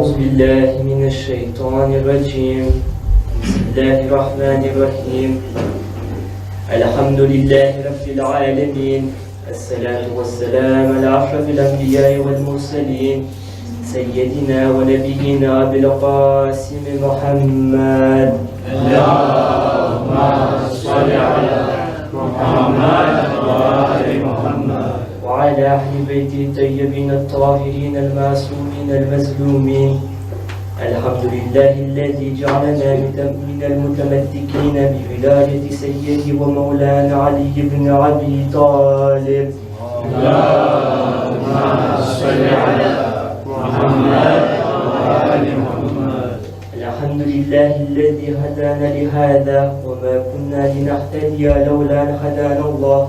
أعوذ بالله من الشيطان الرجيم بسم الله الرحمن الرحيم الحمد لله رب العالمين الصلاة والسلام على أشرف الأنبياء والمرسلين سيدنا ونبينا أبي القاسم محمد اللهم صل على محمد وآل محمد وعلى أهل بيته الطيبين الطاهرين المعصومين المظلومين الحمد لله الذي جعلنا من المتمسكين بولاية سيدي ومولانا علي بن أبي طالب اللهم صل على محمد وآل محمد الحمد لله الذي هدانا لهذا وما كنا لنهتدي لولا أن هدانا الله.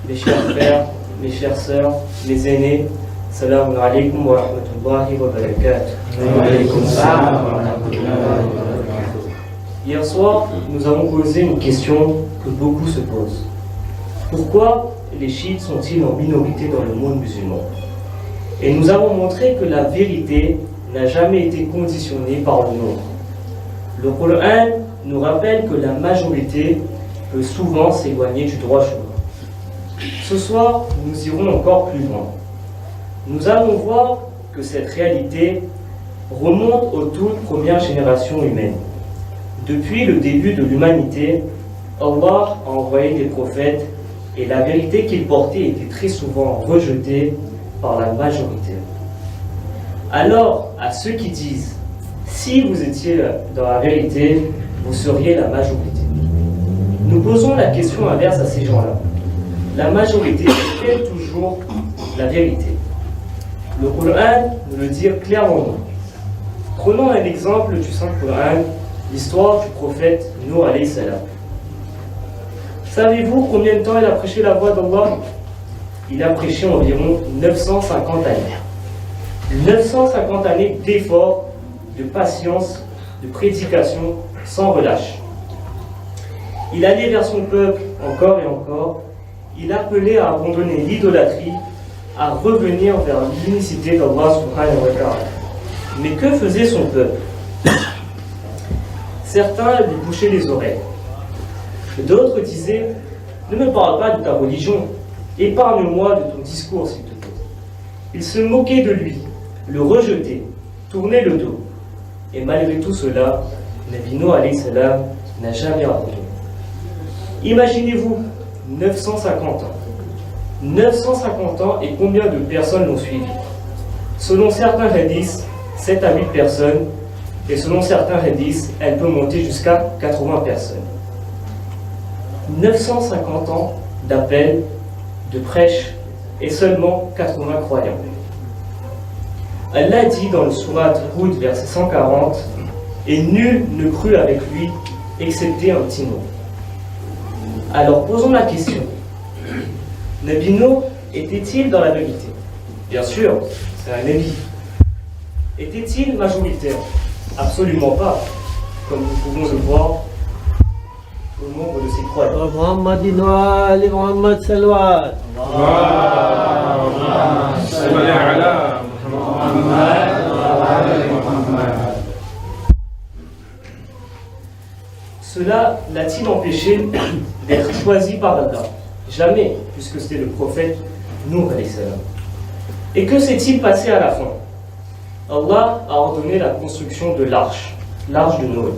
Mes chers frères, mes chères sœurs, mes aînés, salam alaikum wa rahmatullahi wa barakatuh. Hier soir, nous avons posé une question que beaucoup se posent. Pourquoi les chiites sont-ils en minorité dans le monde musulman? Et nous avons montré que la vérité n'a jamais été conditionnée par le nombre. Le Coran nous rappelle que la majorité peut souvent s'éloigner du droit chemin. Ce soir, nous irons encore plus loin. Nous allons voir que cette réalité remonte aux toutes premières générations humaines. Depuis le début de l'humanité, Allah a envoyé des prophètes et la vérité qu'ils portaient était très souvent rejetée par la majorité. Alors, à ceux qui disent « si vous étiez dans la vérité, vous seriez la majorité », nous posons la question inverse à ces gens-là. La majorité est toujours la vérité? Le Coran nous le dit clairement non. Prenons un exemple du Saint-Coran, l'histoire du prophète Nuh alayhi salam. Savez-vous combien de temps il a prêché la voix d'Allah? Il a prêché environ 950 années. 950 années d'efforts, de patience, de prédication sans relâche. Il allait vers son peuple encore et encore. Il appelait à abandonner l'idolâtrie, à revenir vers l'unicité d'Allah subhanahu wa ta'ala. Mais que faisait son peuple? Certains lui bouchaient les oreilles. D'autres disaient « Ne me parle pas de ta religion, épargne-moi de ton discours s'il te plaît ». Ils se moquaient de lui, le rejetaient, tournaient le dos. Et malgré tout cela, Nabi Nuh alayhi salam n'a jamais abandonné. Imaginez-vous 950 ans. 950 ans et combien de personnes l'ont suivi? Selon certains hadiths, 7 à 8 personnes, et selon certains hadiths, elle peut monter jusqu'à 80 personnes. 950 ans d'appel, de prêche, et seulement 80 croyants. Allah dit dans le surat Hud, verset 140, « Et nul ne crut avec lui, excepté un petit nombre. » Alors posons la question. Nabi Nuh était-il dans la vérité? Bien sûr, c'est un Nabi. Était-il majoritaire? Absolument pas. Comme nous pouvons le voir au nombre de ses croyants. Muhammadin wa ali Muhammad salawat. Allahumma salli ala Muhammad wa ali Muhammad. Cela l'a-t-il empêché d'être choisi par Allah? Jamais, puisque c'était le prophète Nuh alayhi salam. Et que s'est-il passé à la fin? Allah a ordonné la construction de l'arche de Noé.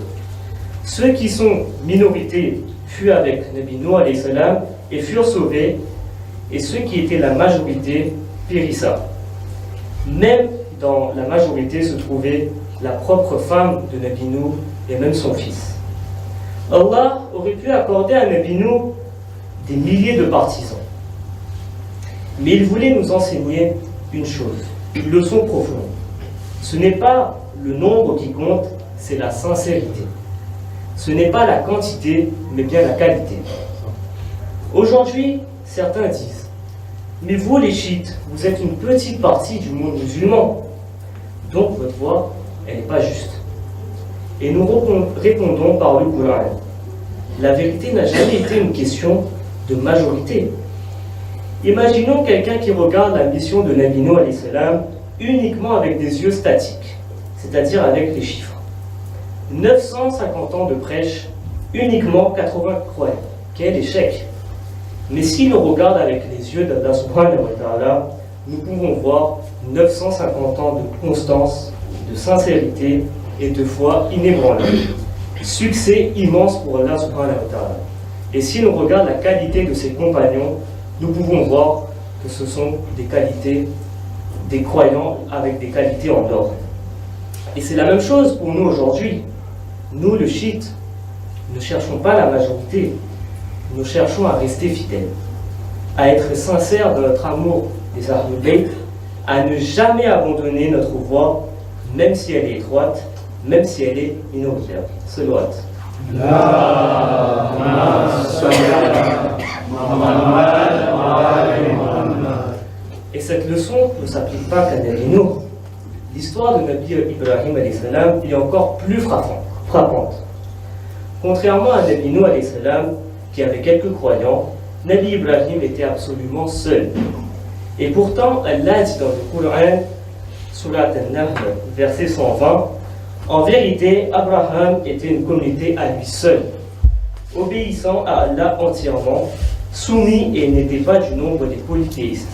Ceux qui sont minorités furent avec Nabi Nuh alayhi salam et furent sauvés, et ceux qui étaient la majorité périssa. Même dans la majorité se trouvait la propre femme de Nabi Nuh et même son fils. Allah aurait pu accorder à Nabi Nuh des milliers de partisans. Mais il voulait nous enseigner une chose, une leçon profonde. Ce n'est pas le nombre qui compte, c'est la sincérité. Ce n'est pas la quantité, mais bien la qualité. Aujourd'hui, certains disent, mais vous les chiites, vous êtes une petite partie du monde musulman. Donc votre voix, elle n'est pas juste. Et nous répondons par le Coran. La vérité n'a jamais été une question de majorité. Imaginons quelqu'un qui regarde la mission de Nabi Nuh alayhi salam uniquement avec des yeux statiques, c'est-à-dire avec les chiffres. 950 ans de prêche, uniquement 80 croyants. Quel échec! Mais si l'on regarde avec les yeux d'Allah subhanahu wa ta'ala, nous pouvons voir 950 ans de constance, de sincérité et de foi inébranlable. Succès immense pour Allah subhanahu wa ta'ala. Et si l'on regarde la qualité de ses compagnons, nous pouvons voir que ce sont des qualités, des croyants avec des qualités en or. Et c'est la même chose pour nous aujourd'hui. Nous, le chiite, ne cherchons pas la majorité. Nous cherchons à rester fidèles, à être sincères dans notre amour des Ahlul Bayt, à ne jamais abandonner notre voie, même si elle est étroite, même si elle est minoritaire. Salawat. Et cette leçon ne s'applique pas qu'à Nabi Nuh. L'histoire de Nabi Ibrahim alayhi salam est encore plus frappante. Contrairement à Nabi Nuh alayhi salam, qui avait quelques croyants, Nabi Ibrahim était absolument seul. Et pourtant, Allah dit dans le Coran, Surat An-Nahl, verset 120, en vérité, Abraham était une communauté à lui seul, obéissant à Allah entièrement, soumis et n'était pas du nombre des polythéistes.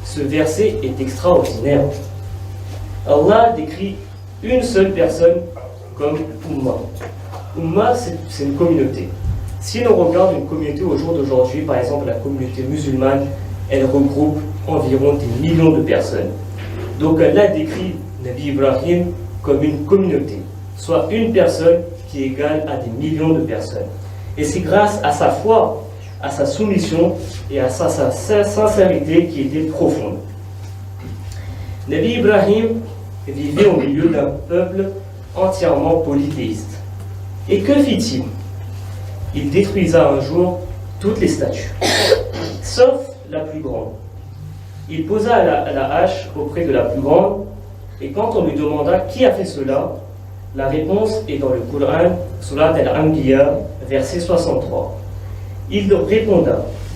Ce verset est extraordinaire. Allah décrit une seule personne comme Ummah. Ummah, c'est une communauté. Si l'on regarde une communauté au jour d'aujourd'hui, par exemple la communauté musulmane, elle regroupe environ des millions de personnes. Donc Allah décrit Nabi Ibrahim comme une communauté, soit une personne qui est égale à des millions de personnes. Et c'est grâce à sa foi, à sa soumission et à sa sincérité qui était profonde. Nabi Ibrahim vivait au milieu d'un peuple entièrement polythéiste. Et que fit-il? Il détruisa un jour toutes les statues, sauf la plus grande. Il posa la hache auprès de la plus grande, et quand on lui demanda qui a fait cela, la réponse est dans le Coran, Surat Al-Anbiya, verset 63. Il répondit,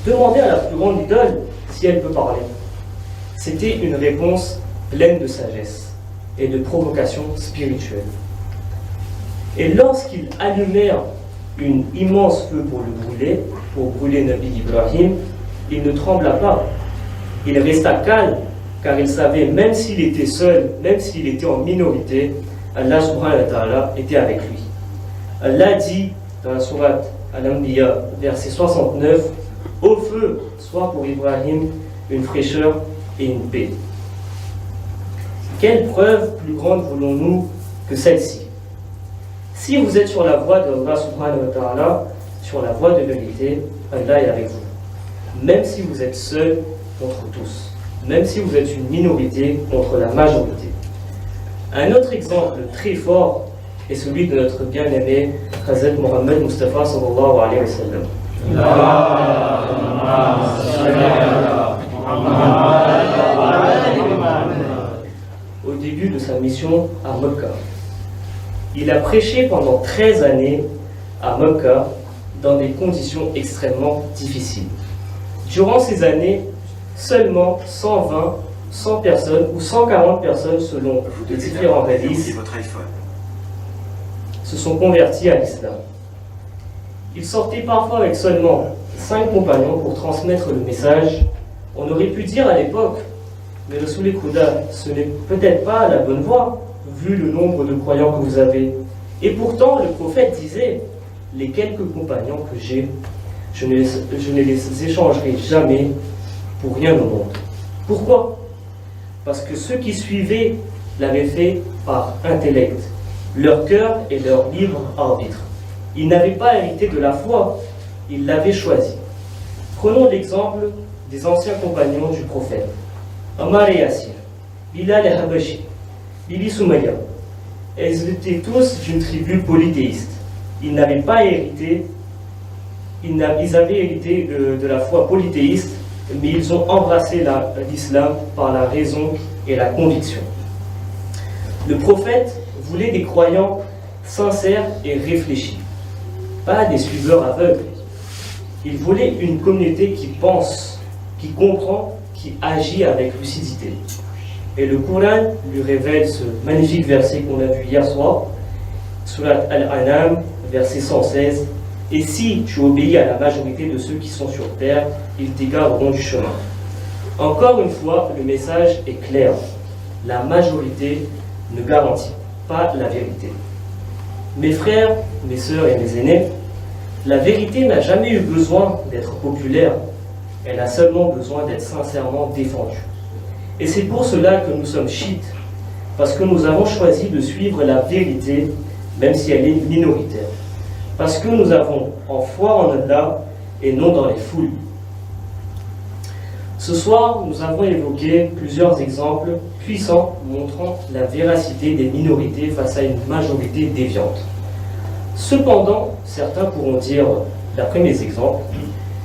demandez à la plus grande idole si elle peut parler. C'était une réponse pleine de sagesse et de provocation spirituelle. Et lorsqu'ils allumèrent une immense feu pour brûler Nabi Ibrahim, il ne trembla pas. Il resta calme, car il savait, même s'il était seul, même s'il était en minorité, Allah subhanahu wa ta'ala était avec lui. Allah dit dans la sourate Al-Anbiya, verset 69, « Au feu, soit pour Ibrahim une fraîcheur et une paix. » Quelle preuve plus grande voulons-nous que celle-ci? Si vous êtes sur la voie d'Allah subhanahu wa ta'ala, sur la voie de vérité, Allah est avec vous. Même si vous êtes seul contre tous, même si vous êtes une minorité contre la majorité. Un autre exemple très fort est celui de notre bien-aimé Hazrat Muhammad Mustafa sallallahu alayhi wa sallam. Au début de sa mission à Mecca, il a prêché pendant 13 années à Mecca dans des conditions extrêmement difficiles. Durant ces années, seulement 120, 100 personnes ou 140 personnes selon les différents hadiths se sont convertis à l'islam. Il sortait parfois avec seulement 5 compagnons pour transmettre le message. On aurait pu dire à l'époque, mais le Rasoul Kouda, ce n'est peut-être pas la bonne voie, vu le nombre de croyants que vous avez. Et pourtant, le prophète disait, les quelques compagnons que j'ai, je ne les échangerai jamais pour rien au monde. Pourquoi? Parce que ceux qui suivaient l'avaient fait par intellect, leur cœur et leur libre arbitre. Ils n'avaient pas hérité de la foi, ils l'avaient choisi. Prenons l'exemple des anciens compagnons du prophète. Ammar et Yassir, Bilal et Habashi, Bibi Soumaya. Ils étaient tous d'une tribu polythéiste. Ils n'avaient pas hérité, ils avaient hérité de la foi polythéiste, mais ils ont embrassé l'islam par la raison et la conviction. Le prophète voulait des croyants sincères et réfléchis, pas des suiveurs aveugles. Il voulait une communauté qui pense, qui comprend, qui agit avec lucidité. Et le Coran lui révèle ce magnifique verset qu'on a vu hier soir, Surat Al-An'am, verset 116. Et si tu obéis à la majorité de ceux qui sont sur terre, ils t'égareront du chemin. Encore une fois, le message est clair. La majorité ne garantit pas la vérité. Mes frères, mes sœurs et mes aînés, la vérité n'a jamais eu besoin d'être populaire. Elle a seulement besoin d'être sincèrement défendue. Et c'est pour cela que nous sommes chiites, parce que nous avons choisi de suivre la vérité, même si elle est minoritaire. Parce que nous avons en foi en Allah et non dans les foules. Ce soir, nous avons évoqué plusieurs exemples puissants montrant la véracité des minorités face à une majorité déviante. Cependant, certains pourront dire, d'après mes exemples,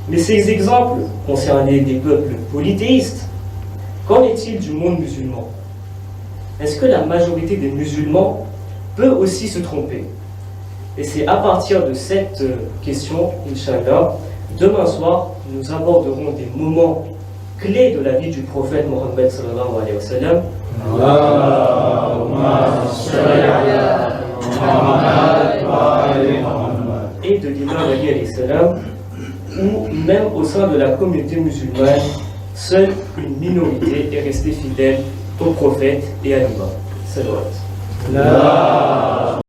mais ces exemples concernaient des peuples polythéistes. Qu'en est-il du monde musulman? Est-ce que la majorité des musulmans peut aussi se tromper? Et c'est à partir de cette question, Inch'Allah, demain soir, nous aborderons des moments clés de la vie du prophète Mohammed sallallahu alayhi wa sallam. Et de l'imam Ali alayhi salam, où même au sein de la communauté musulmane, seule une minorité est restée fidèle au prophète et à l'imam. Salawat.